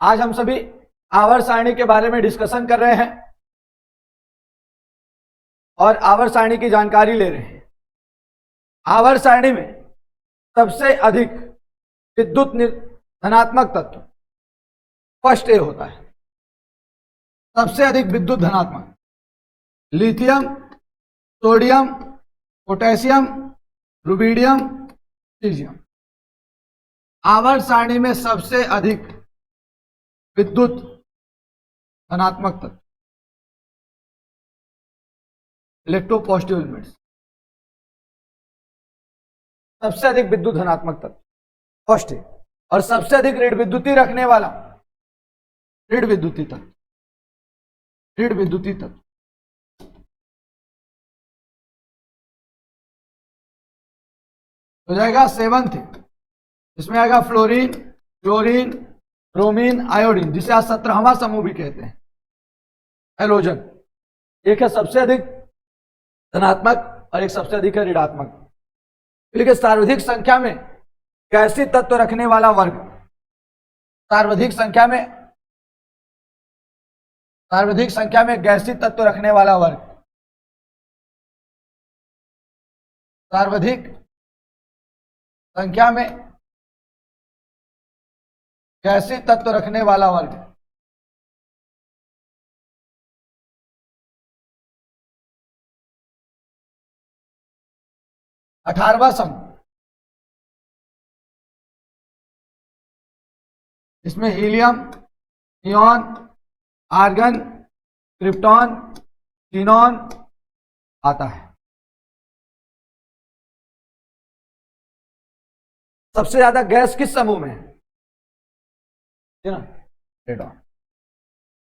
आज हम सभी आवर्त सारणी के बारे में डिस्कशन कर रहे हैं और आवर्त सारणी की जानकारी ले रहे हैं। आवर्त सारणी में सबसे अधिक विद्युत धनात्मक तत्व फर्स्ट ए होता है। सबसे अधिक विद्युत धनात्मक lithium, sodium, potassium, rubidium, caesium. आवर्त सारणी में सबसे अधिक विद्युत धनात्मक तत्व इलेक्ट्रोपॉजिटिव एलिमेंट्स। सबसे अधिक विद्युत धनात्मक तत्व फर्स्ट है और सबसे अधिक ऋण विद्युती रखने वाला ऋण विद्युती तत्व हो जाएगा सेवंथ। इसमें आएगा फ्लोरीन, क्लोरीन, ब्रोमीन, आयोडीन, जिसे आज 17वां समूह भी कहते हैं, हैलोजन। एक है सबसे अधिक धनात्मक और एक सबसे अधिक है ऋणात्मक। लेकिन सर्वाधिक संख्या में गैसीय तत्व रखने वाला वर्ग, सर्वाधिक संख्या में गैसीय तत्व रखने वाला वर्ग, सर्वाधिक संख्या में गैसीय तत्व रखने वाला वर्ग अठारहवां समूह। इसमें helium, neon, argon, krypton, xenon आता है। सबसे ज्यादा गैस किस समूह में है? रेडॉन।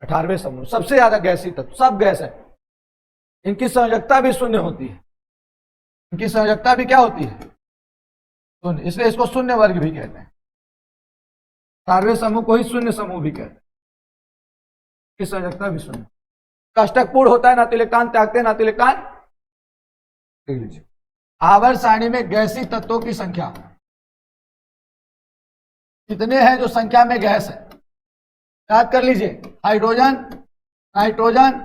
18वें समूह सबसे ज्यादा गैसीय तत्व, सब गैस है। इनकी संयोजकता भी शून्य होती है। इनकी संयोजकता भी क्या होती है? शून्य। इसलिए इसको शून्य वर्ग भी कहते हैं। 18वें समूह को ही शून्य समूह भी कहते हैं। इसकी संयोजकता भी शून्य। कष्टकपूर्ण होता है, ना तो इलेक्ट्रॉन त्यागते हैं ना तो इलेक्ट्रॉन। आवर्त सारणी में गैसीय तत्वों की संख्या कितने हैं? जो संख्या में गैस है याद कर लीजिए। Hydrogen, nitrogen,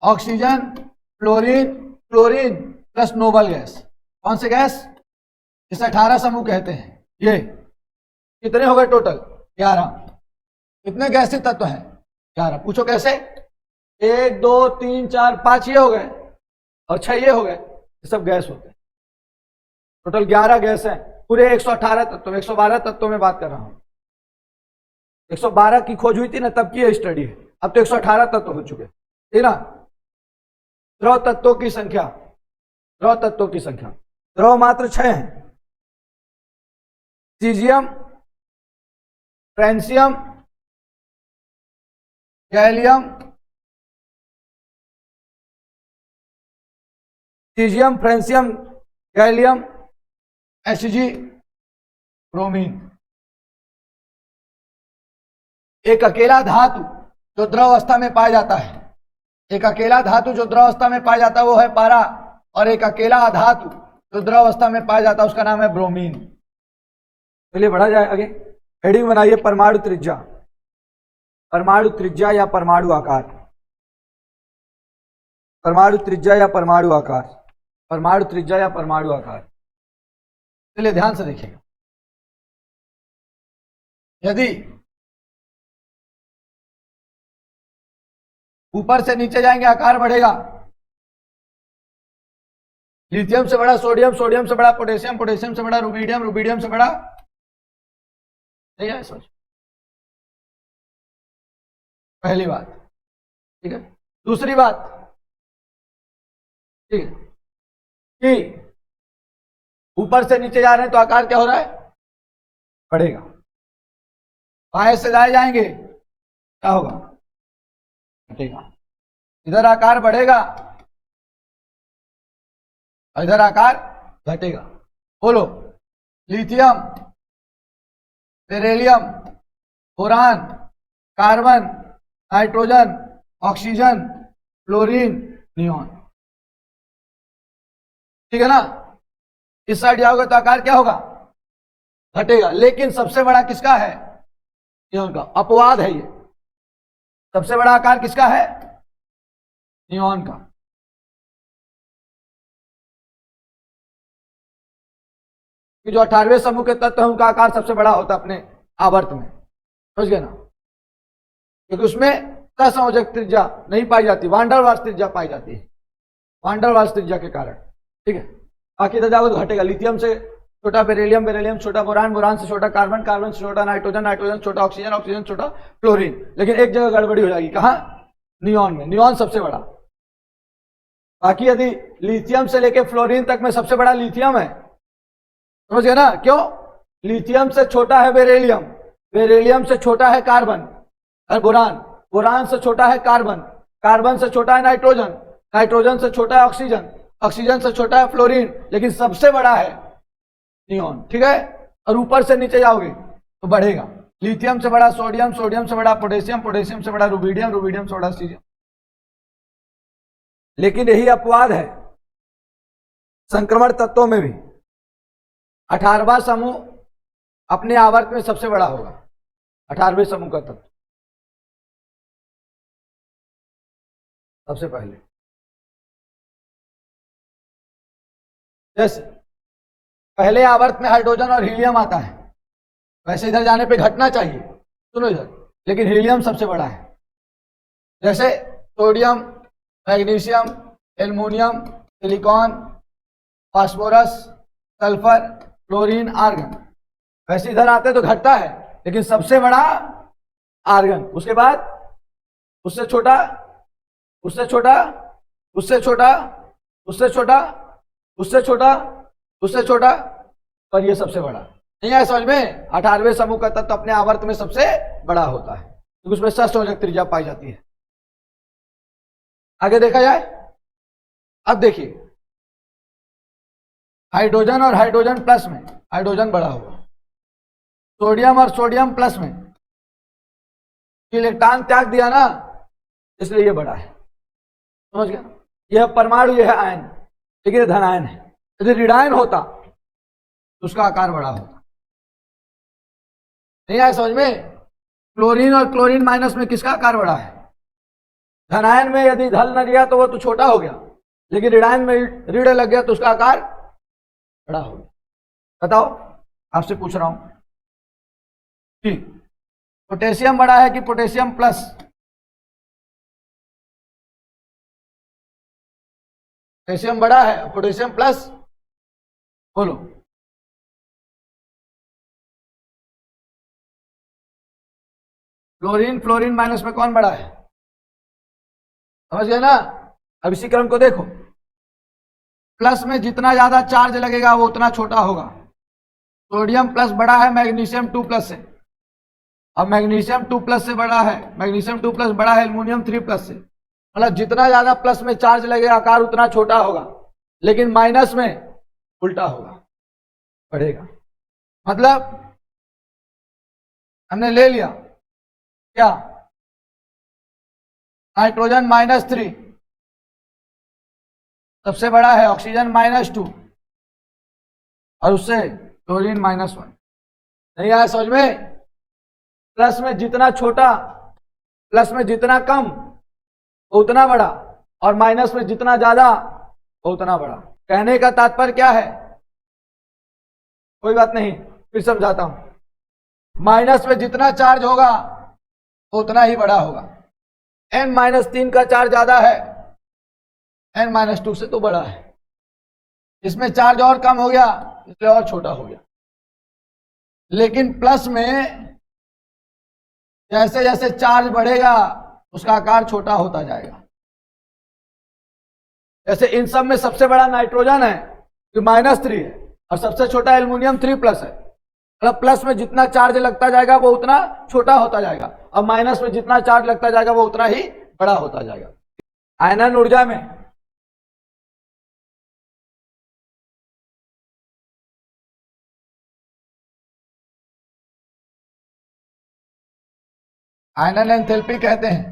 oxygen, fluorine, chlorine plus noble gas. कौन से गैस? इसे 18 समूह कहते हैं। ये कितने हो गए टोटल? 11। कितने गैसीय तत्व हैं? 11। पूछो कैसे? 1 2 3 4 5 ये हो गए और 6 ये हो गए। ये सब गैस होते हैं। टोटल 11 गैस हैं। पूरे 118 तत्व, 112 तत्वों में बात कर रहा हूं। 112 की खोज हुई थी ना, तब की स्टडी है। अब तो 118 तत्व हो चुके, ठीक ना। द्रव तत्वों की संख्या, द्रव मात्र 6 हैं। Caesium, francium, gallium, Hg, bromine. एक अकेला धातु जो द्रव अवस्था में पाया जाता है, वो है पारा। और एक अकेला अधातु जो द्रव अवस्था में पाया जाता है उसका नाम है ब्रोमीन। चलिए बढ़ा जाए आगे। हेडिंग बनाइए परमाणु त्रिज्या या परमाणु आकार। चलिए ध्यान से देखिएगा। यदि ऊपर से नीचे जाएंगे आकार बढ़ेगा। लिथियम से बड़ा सोडियम, सोडियम से बड़ा पोटेशियम, पोटेशियम से बड़ा रुबिडियम, रुबिडियम से बड़ा, नहीं है सोच। पहली बात, ठीक है। दूसरी बात, ठीक है, कि ऊपर से नीचे जा रहे हैं तो आकार क्या हो रहा है? बढ़ेगा। बाएं से दाएं जाएंगे क्या होगा? घटेगा। इधर आकार बढ़ेगा, इधर आकार घटेगा। बोलो। Lithium, beryllium, boron, carbon, nitrogen, oxygen, fluorine, neon, ठीक है ना। इस साइड जाओगे तो आकार क्या होगा? घटेगा। लेकिन सबसे बड़ा किसका है? नियॉन का। अपवाद है ये। सबसे बड़ा आकार किसका है? नियॉन का। कि जो 18वें समूह के तत्व है उनका आकार सबसे बड़ा होता है अपने आवर्त में, समझ गए ना? क्योंकि उसमें असंयोजक त्रिज्या नहीं पाई जाती, वान डर वाल्स त्रिज्या पाई जाती है, वान डर वाल्स त्रिज्या के कारण। ठीक है, बाकी तजावुज घटेगा। लिथियम से छोटा बेरिलियम, बेरिलियम छोटा बोरान, बोरान से छोटा कार्बन, कार्बन से छोटा नाइट्रोजन, नाइट्रोजन छोटा ऑक्सीजन, ऑक्सीजन छोटा फ्लोरीन। लेकिन एक जगह गड़बड़ी हो जाएगी, कहाँ? नियॉन में। नियॉन सबसे बड़ा। बाकी यदि लिथियम से लेके फ्लोरीन तक में सबसे बड़ा लिथियम है, समझ गए ना? क्यों? लिथियम से छोटा है बेरिलियम, बेरिलियम से छोटा है कार्बन और बोरान, बोरान से छोटा है कार्बन, कार्बन से छोटा है नाइट्रोजन, नाइट्रोजन से छोटा है ऑक्सीजन, ऑक्सीजन से छोटा है फ्लोरीन, लेकिन सबसे बड़ा है नियॉन। ठीक है, और ऊपर से नीचे जाओगे तो बढ़ेगा। लिथियम से बड़ा सोडियम, सोडियम से बड़ा पोटेशियम, पोटेशियम से बड़ा रुबिडियम, रुबिडियम से बड़ा सीरियम। लेकिन यही अपवाद है संक्रमण तत्वों में भी। 18वां समूह अपने आवर्त में सबसे बड़ा होगा, 18वें समूह का तत्व सबसे पहले। जैसे पहले आवर्त में हाइड्रोजन और हीलियम आता है, वैसे इधर जाने पे घटना चाहिए, सुनो इधर, लेकिन हीलियम सबसे बड़ा है। जैसे sodium, magnesium, aluminium, silicon, phosphorus, sulphur, chlorine, argon, वैसे इधर आते तो घटता है, लेकिन सबसे बड़ा आर्गन, उसके बाद उससे छोटा, उससे छोटा, उससे छोटा, उससे छोटा, उससे छोटा, उससे छोटा, और ये सबसे बड़ा। नहीं है समझ में? 18वें समूह का तत्व अपने आवर्त में सबसे बड़ा होता है, क्योंकि उसमें सहसंयोजक त्रिज्या पाई जाती है। आगे देखा जाए। अब देखिए, हाइड्रोजन और हाइड्रोजन प्लस में हाइड्रोजन बड़ा होगा, सोडियम और सोडियम प्लस में इलेक्ट्रॉन त्याग दिया ना, इसलिए ये बड़ा है, समझ गया? यह परमाणु, यह है आयन, लेकिन धन आयन है। यदि ऋणायन होता तो उसका आकार बड़ा होता। नहीं आया समझ में? क्लोरीन और क्लोरीन माइनस में किसका आकार बड़ा है? धनायन में यदि धल न गया तो वो तो छोटा हो गया, लेकिन ऋणायन में ऋण लग गया तो उसका आकार बड़ा हो गया। बताओ, आपसे पूछ रहा हूं। ठीक, पोटेशियम बड़ा है कि पोटेशियम प्लस? पोटेशियम बड़ा है, पोटेशियम प्लस, बोलो। क्लोरीन फ्लोरीन माइनस में कौन बड़ा है? समझ गए ना? अब इसी क्रम को देखो, प्लस में जितना ज्यादा चार्ज लगेगा वो उतना छोटा होगा। सोडियम प्लस बड़ा है मैग्नीशियम 2 प्लस से, अब मैग्नीशियम 2 प्लस से बड़ा है, मैग्नीशियम 2 प्लस बड़ा है एल्युमिनियम 3 प्लस से। मतलब जितना ज्यादा प्लस में चार्ज लगेगा आकार उतना छोटा होगा, लेकिन माइनस में उल्टा होगा, बढ़ेगा। मतलब हमने ले लिया क्या? नाइट्रोजन -3 सबसे बड़ा है, ऑक्सीजन -2 और उससे क्लोरीन -1। नहीं आया समझ में? प्लस में जितना छोटा, प्लस में जितना कम वो उतना बड़ा, और माइनस में जितना ज्यादा वो उतना बड़ा। कहने का तात्पर्य क्या है? कोई बात नहीं, फिर समझाता हूं। माइनस में जितना चार्ज होगा वो उतना ही बड़ा होगा। n-3 का चार्ज ज्यादा है, n-2 से तो बड़ा है। इसमें चार्ज और कम हो गया इसलिए और छोटा हो गया। लेकिन प्लस में जैसे जैसे चार्ज बढ़ेगा उसका आकार छोटा होता जाएगा। जैसे इन सब में सबसे बड़ा नाइट्रोजन है जो -3 है, और सबसे छोटा एल्युमिनियम 3 प्लस है। मतलब प्लस में जितना चार्ज लगता जाएगा वो उतना छोटा होता जाएगा, और माइनस में जितना चार्ज लगता जाएगा वो उतना ही बड़ा होता जाएगा। आयनन ऊर्जा में आयनन एंथैल्पी कहते हैं।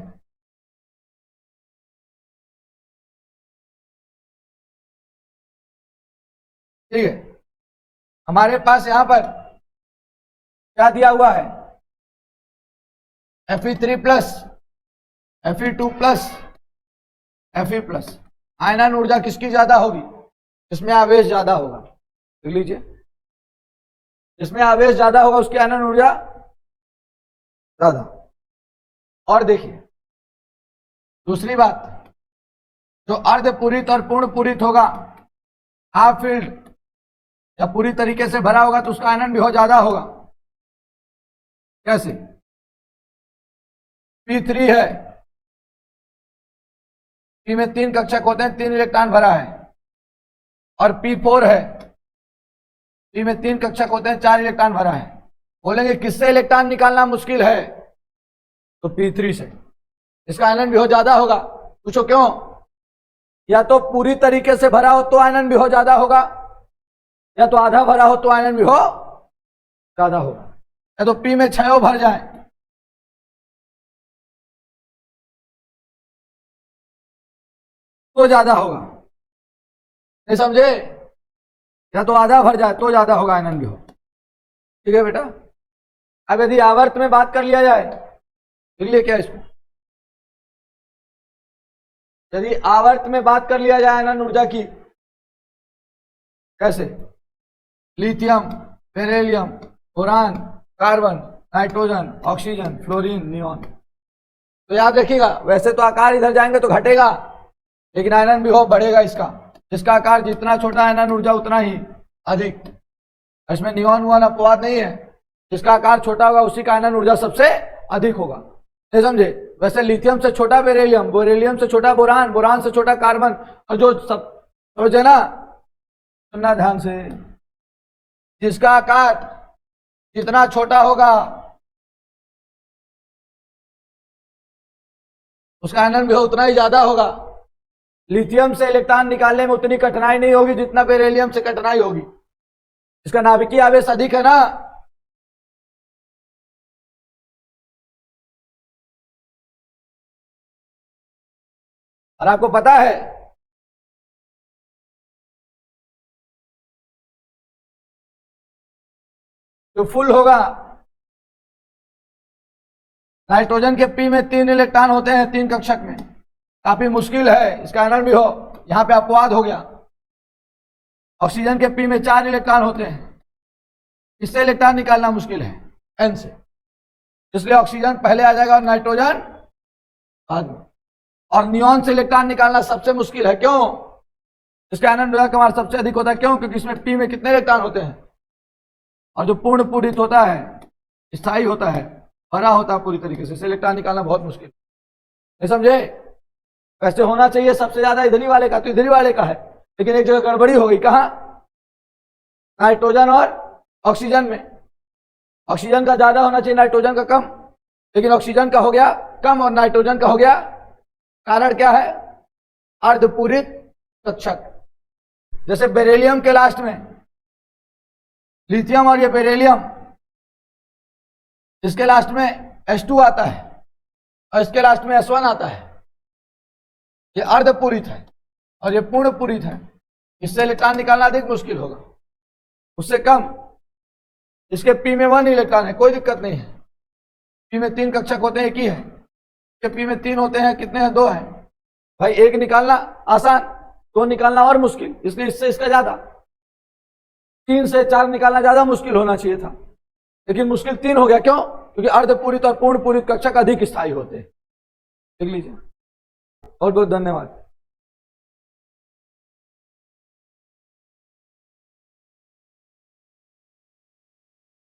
ठीक है, हमारे पास यहां पर क्या दिया हुआ है? Fe3 plus Fe2 plus Fe plus. आयनन ऊर्जा किसकी ज्यादा होगी? जिसमें आवेश ज्यादा होगा। देख लीजिए, जिसमें आवेश ज्यादा होगा उसकी आयनन ऊर्जा ज्यादा। और देखिए दूसरी बात, जो अर्धपूरित और पूर्ण पूरित होगा, हाफ फील्ड या पूरी तरीके से भरा होगा तो उसका आयनन भी बहुत ज्यादा होगा। कैसे? P3 है, P में 3 कक्षक होते हैं, 3 इलेक्ट्रॉन भरा है। और P4 है, P में 3 कक्षक होते हैं, 4 इलेक्ट्रॉन भरा है। बोलेंगे किससे इलेक्ट्रॉन निकालना मुश्किल है? तो P3 से। इसका आयनन भी बहुत ज्यादा होगा। पूछो क्यों? या तो पूरी तरीके से भरा हो तो आयनन भी बहुत ज्यादा होगा, या तो आधा भरा हो तो आयनन भी हो ज्यादा होगा, या तो P में 6 भर जाए तो ज्यादा होगा। नहीं समझे? या तो आधा भर जाए तो ज्यादा होगा, आयनन भी हो। ठीक है बेटा। अब यदि आवर्त में बात कर लिया जाए, लिख लिया क्या इसको? यदि आवर्त में बात कर लिया जाए आयनन ऊर्जा की, कैसे? Lithium, beryllium, boron, carbon, nitrogen, oxygen, fluorine, neon. तो याद रखिएगा, वैसे तो आकार इधर जाएंगे तो घटेगा, लेकिन आयनन भी हो बढ़ेगा इसका। जिसका आकार जितना छोटा आयनन ऊर्जा उतना ही अधिक। इसमें नियॉन हुआ अपवाद नहीं है, जिसका आकार छोटा होगा उसी का आयनन ऊर्जा सबसे अधिक होगा। नहीं समझे? वैसे लिथियम से छोटा बेरिलियम, बेरिलियम से छोटा बोरान, बोरान से छोटा कार्बन, और जो सब समझे ना, सुनना ध्यान से, जिसका आकार जितना छोटा होगा उसका आयनन भी उतना ही ज्यादा होगा। लिथियम से इलेक्ट्रॉन निकालने में उतनी कठिनाई नहीं होगी जितना बेरिलियम से कठिनाई होगी। इसका नाभिकीय आवेश अधिक है ना। और आपको पता है जो फुल होगा, नाइट्रोजन के P में 3 इलेक्ट्रॉन होते हैं 3 कक्षक में, काफी मुश्किल है इसका आयनन भी हो। यहां पे अपवाद हो गया। ऑक्सीजन के P में 4 इलेक्ट्रॉन होते हैं, इससे इलेक्ट्रॉन निकालना मुश्किल है N से, इसलिए ऑक्सीजन पहले आ जाएगा और नाइट्रोजन बाद में। और नियॉन से इलेक्ट्रॉन निकालना सबसे मुश्किल है। क्यों? इसका आयनन ऊर्जा का मान सबसे अधिक होता है। क्यों? क्योंकि इसमें P में कितने इलेक्ट्रॉन होते हैं, और जो पूर्ण पूरित होता है, स्थायी होता है, भरा होता है पूरी तरीके से इलेक्ट्रॉन निकालना बहुत मुश्किल। नहीं समझे? वैसे होना चाहिए सबसे ज्यादा इधरी वाले का, तो इधरी वाले का है, लेकिन एक जगह गड़बड़ी हो गई। कहां? नाइट्रोजन और ऑक्सीजन में। ऑक्सीजन का ज्यादा होना चाहिए, नाइट्रोजन का कम, लेकिन ऑक्सीजन का हो गया कम और नाइट्रोजन का हो गया। कारण क्या है? अर्धपूरित कक्षक। जैसे बेरिलियम के लास्ट में लिथियम और ये बेरिलियम, इसके लास्ट में H2 आता है और इसके लास्ट में S1 आता है। ये अर्धपूरित है और ये पूर्ण पूरित है, इससे इलेक्ट्रॉन निकालना अधिक मुश्किल होगा। उससे कम इसके P में 1 इलेक्ट्रॉन है, कोई दिक्कत नहीं है। P में 3 कक्षक होते हैं, एक ही है। इसके P में 3 होते हैं, कितने हैं? 2 हैं। भाई एक निकालना आसान, 2 निकालना और मुश्किल, इसलिए इससे इसका ज्यादा। 3 से 4 निकालना ज्यादा मुश्किल होना चाहिए था, लेकिन मुश्किल 3 हो गया। क्यों? क्योंकि अर्धपूरित और पूर्ण पूरित कक्षक अधिक स्थायी होते हैं। देख लीजिए। बहुत बहुत धन्यवाद।